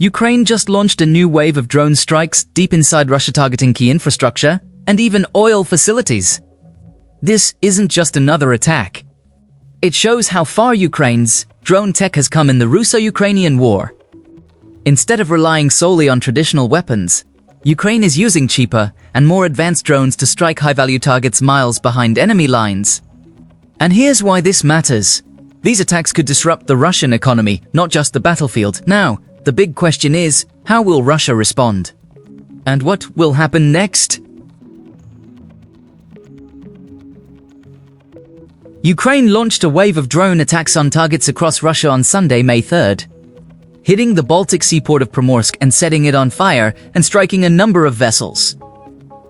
Ukraine just launched a new wave of drone strikes deep inside Russia, targeting key infrastructure and even oil facilities. This isn't just another attack. It shows how far Ukraine's drone tech has come in the Russo-Ukrainian War. Instead of relying solely on traditional weapons, Ukraine is using cheaper and more advanced drones to strike high-value targets miles behind enemy lines. And here's why this matters. These attacks could disrupt the Russian economy, not just the battlefield. Now, the big question is, how will Russia respond? And what will happen next? Ukraine launched a wave of drone attacks on targets across Russia on Sunday, May 3rd, hitting the Baltic seaport of Primorsk and setting it on fire and striking a number of vessels.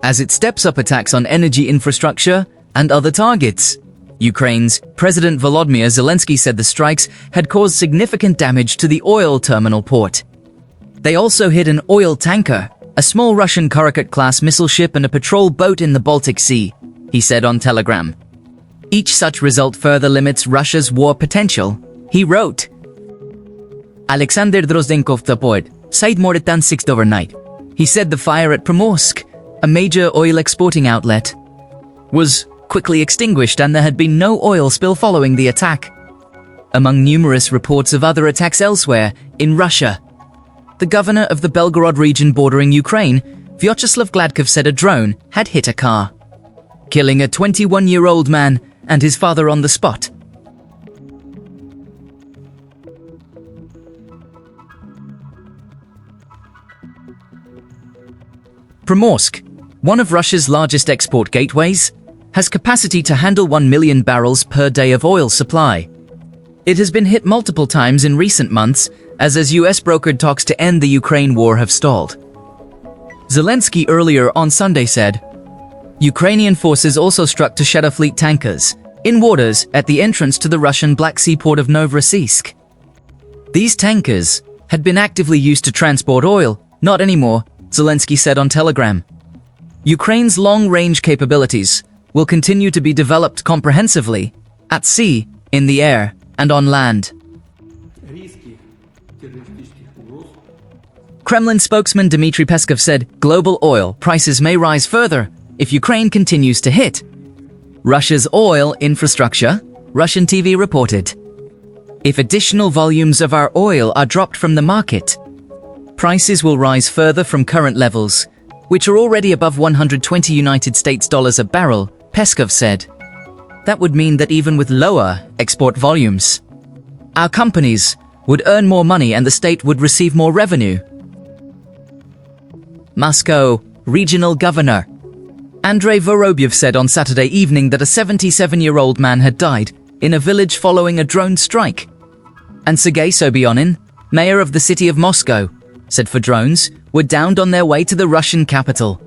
As it steps up attacks on energy infrastructure and other targets, Ukraine's President Volodymyr Zelensky said the strikes had caused significant damage to the oil terminal port. They also hit an oil tanker, a small Russian Kurakut-class missile ship and a patrol boat in the Baltic Sea, he said on Telegram. Each such result further limits Russia's war potential, he wrote. Alexander Drozdenkov Toport, Side Moritan 6th overnight. He said the fire at Primorsk, a major oil exporting outlet, was quickly extinguished and there had been no oil spill following the attack. Among numerous reports of other attacks elsewhere in Russia, the governor of the Belgorod region bordering Ukraine, Vyacheslav Gladkov, said a drone had hit a car, killing a 21-year-old man and his father on the spot. Primorsk, one of Russia's largest export gateways, has capacity to handle 1 million barrels per day of oil supply. It has been hit multiple times in recent months as US-brokered talks to end the Ukraine war have stalled. Zelensky earlier on Sunday said, Ukrainian forces also struck to shatter fleet tankers in waters at the entrance to the Russian Black Sea port of Novorossiysk. These tankers had been actively used to transport oil, not anymore, Zelensky said on Telegram. Ukraine's long-range capabilities will continue to be developed comprehensively, at sea, in the air, and on land. Kremlin spokesman Dmitry Peskov said global oil prices may rise further if Ukraine continues to hit Russia's oil infrastructure, Russian TV reported. If additional volumes of our oil are dropped from the market, prices will rise further from current levels, which are already above 120 United States dollars a barrel, Peskov said. That would mean that even with lower export volumes, our companies would earn more money and the state would receive more revenue. Moscow Regional Governor Andrei Vorobyev said on Saturday evening that a 77-year-old man had died in a village following a drone strike. And Sergei Sobyanin, mayor of the city of Moscow, said 4 drones were downed on their way to the Russian capital.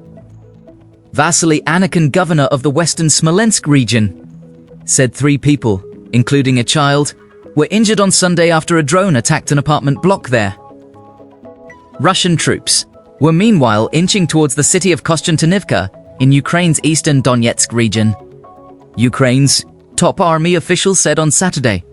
Vasily Anakin, governor of the western Smolensk region, said 3 people, including a child, were injured on Sunday after a drone attacked an apartment block there. Russian troops were meanwhile inching towards the city of Kostiantynivka in Ukraine's eastern Donetsk region. Ukraine's top army officials said on Saturday.